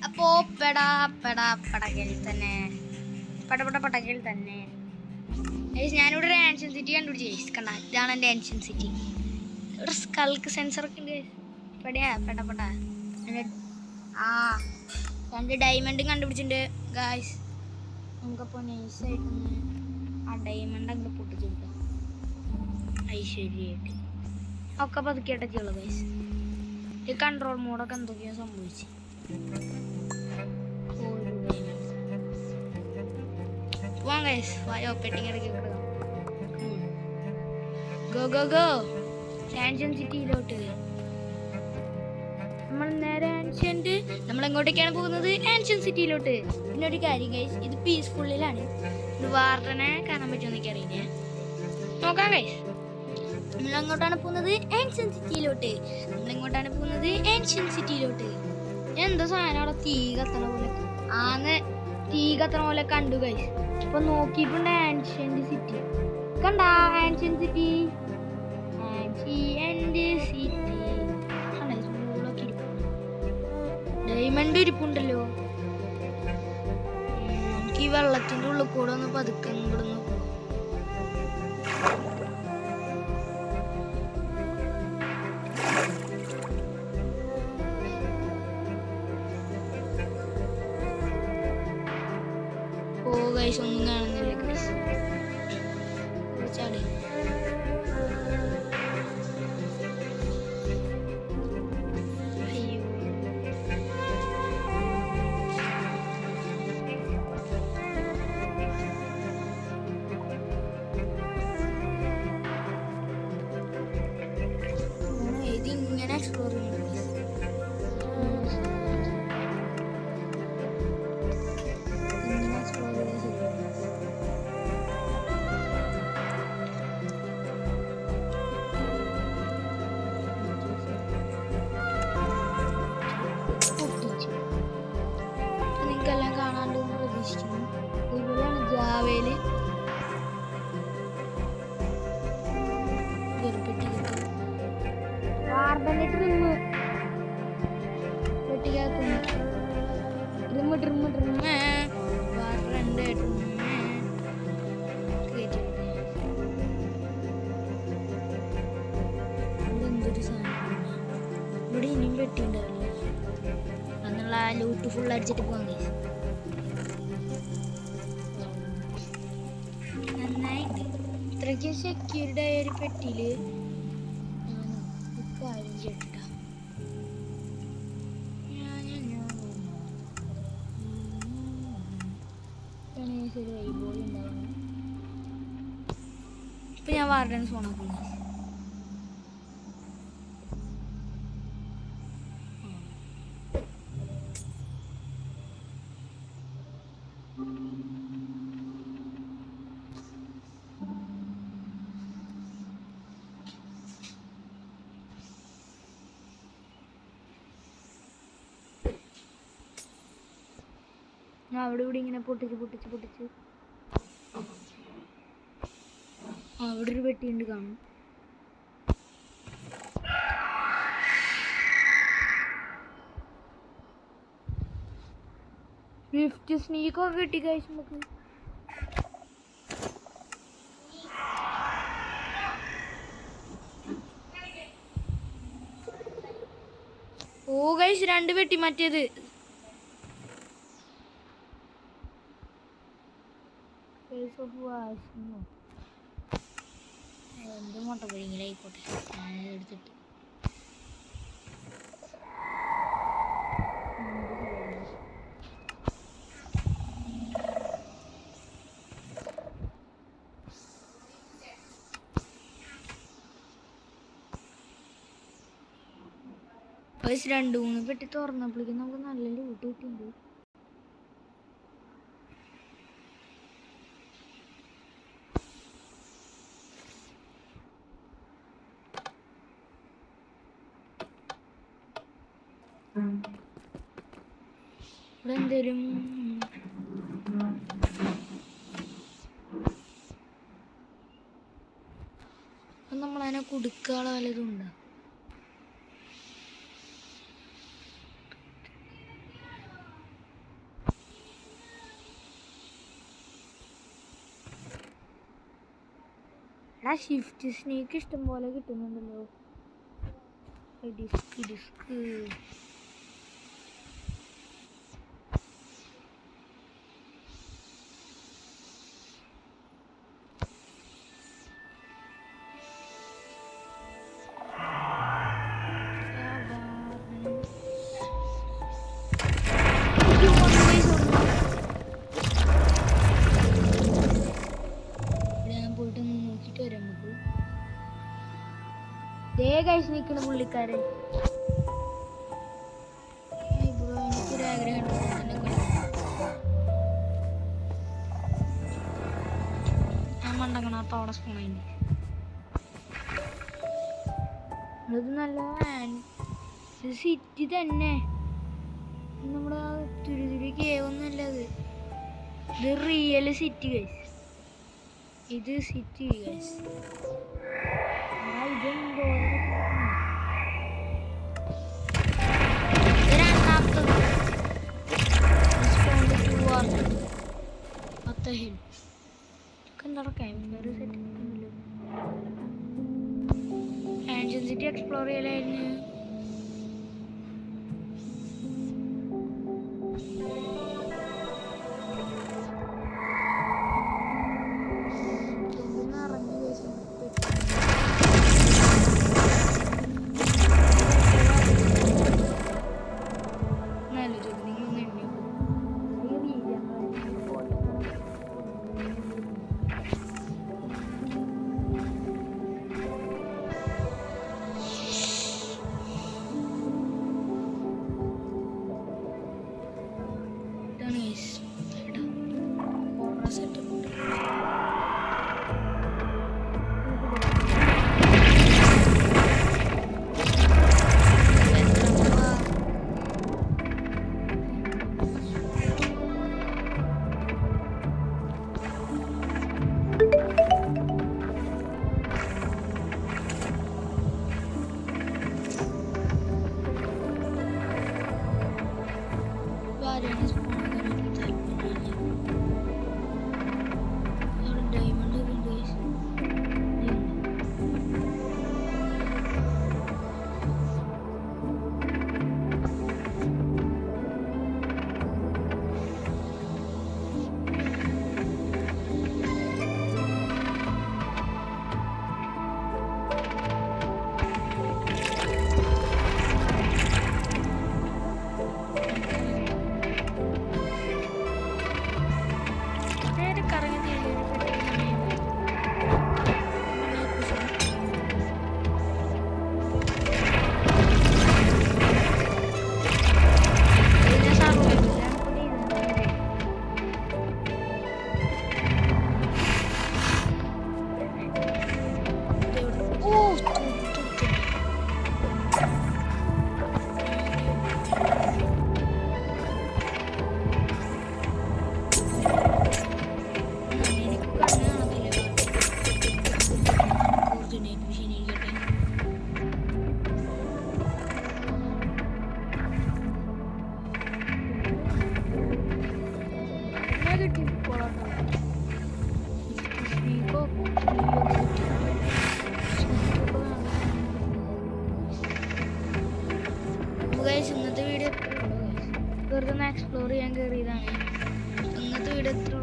അപ്പോ പടകയിൽ തന്നെ പടകയിൽ തന്നെ ഞാനിവിടെ ഒരു ആൻഷ്യൻ സിറ്റി കണ്ടുപിടിച്ചു. കണ്ട, ഇതാണ് എൻ്റെ ആൻഷ്യൻ സിറ്റി. ഇവിടെ സ്കൾക്ക് സെൻസറൊക്കെ ഉണ്ട്. പെടയാ പെട ആ 2 ഡയമണ്ടും കണ്ടുപിടിച്ചിട്ടുണ്ട് ഗായ്സ്. നമുക്കപ്പോൾ നൈസായിട്ടൊന്ന് ആ ഡയമണ്ട് അങ്ങ് പൊട്ടിച്ചെടുക്കാം ഐശ്വര്യമായിട്ട്. ഒക്കെ പതുക്കിയിട്ടേ ചെയ്യുള്ളൂ ഗൈസ്. ഈ കൺട്രോൾ മോഡൊക്കെ എന്തൊക്കെയോ സംഭവിച്ചു. പോവാം ഗൈസ്, വായോ പെട്ടിങ് ഇടയ്ക്ക് കിടക്കാം. ഗോ ആൻഷ്യൻ സിറ്റിയിലോട്ട്. നമ്മൾ നേരെ നമ്മൾ എങ്ങോട്ടേക്കാണ് പോകുന്നത്? ആൻഷ്യൻ സിറ്റിയിലോട്ട്. പിന്നെ ഒരു കാര്യം ഗൈസ്, ഇത് പീസ്ഫുള്ളിലാണ്. ഇത് വാർഡനെ കാണാൻ പറ്റുമോ എന്നൊക്കെ അറിയില്ലേ, നോക്കാം ഗൈസ്. നമ്മളെങ്ങോട്ടാണ് പോകുന്നത്? ആൻഷ്യൻ സിറ്റിയിലോട്ട്. എന്തോ സാധനം അവിടെ തീ കത്തണ പോലെ കണ്ടു ഗൈസ്. അപ്പൊ നോക്കിയിട്ടുണ്ട് ആൻഷ്യൻ സിറ്റി. കണ്ട ആൻഷ്യൻ സിറ്റി ഡയമണ്ട് ഇരിപ്പുണ്ടല്ലോ. നമുക്ക് ഈ വെള്ളത്തിന്റെ ഉള്ളിൽ കൂടെ ഒന്ന് പതുക്കെ ഇവിടുന്ന് ഗൈസ്. ഒന്നും കാണുന്നില്ല ഗൈസ്. ചാടി ഇതിങ്ങനെ എക്സ്പ്ലോർ ചെയ്യണം. നിങ്ങൾക്കെല്ലാം കാണാണ്ട് പ്രതീക്ഷിക്കുന്നു. ഇവിടെയാണ് ജാവയില് ഇവിടെ ഇനിയും പെട്ടിണ്ടാവില്ല. എന്നുള്ള ലൂട്ട് ഫുൾ അടിച്ചിട്ട് പോകാൻ കഴിയും. നന്നായിട്ട് ഇത്രയ്ക്ക് സെക്യൂരിറ്റി ആയ ഒരു പെട്ടിയില് കാര്യം ചെയ്തിട്ട ഇപ്പൊ ഞാൻ വാർഡൻസ് ഓണാക്കുന്നു. ഞാൻ അവിടെ ഇവിടെ ഇങ്ങനെ പൊട്ടിച്ച് അവിടെ ഒരു പെട്ടിയുണ്ട് കാണും. ഗിഫ്റ്റ് സ്നീക്കൊക്കെ കിട്ടി കഴിച്ച് നമുക്ക്. ഓ ഗൈസ് 2 പെട്ടി. മറ്റേത് എന്ത് മുട്ട കഴിങ്ങലായിക്കോട്ടെ, ഞാൻ എടുത്തിട്ട് ഗൈസ് 2-3 പെട്ടി തുറന്നപ്പോഴേക്കും നമുക്ക് നല്ല ലൂട്ട് കിട്ടിയിട്ടുണ്ട്. ഇവിടെ എന്തേലും നമ്മളതിനെ കൊടുക്കാനുള്ള വല്ലതും ഉണ്ടോ? ആ ഷിഫ്റ്റ് സ്നേക്ക് ഇഷ്ടം പോലെ കിട്ടുന്നുണ്ടല്ലോ. ഡിസ്ക് ഗൈസ് നിൽക്കുന്ന പുള്ളിക്കാരൻ. എനിക്കൊരാഗ്രഹം ഞാൻ മണ്ടക്കണാത്ത അവിടെ സ്പൂണതിൻ്റെ അത് നല്ല സിറ്റി തന്നെ. നമ്മുടെ തുരുതുരി കേവൊന്നുമല്ല അത്. ഇത് റിയൽ സിറ്റി ഗൈസ്. ഇത് സിറ്റി ഗൈസ്. ഇതെന്തോ രണ്ടാമത്തത് എന്താ camera set ancient city explore ചെയ്യലായിരുന്നു. ഇന്നത്തെ വീഡിയോ വെറുതെ ഒന്ന് എക്സ്പ്ലോർ ചെയ്യാൻ കയറിയതാണ്. ഇന്നത്തെ വീഡിയോ എത്ര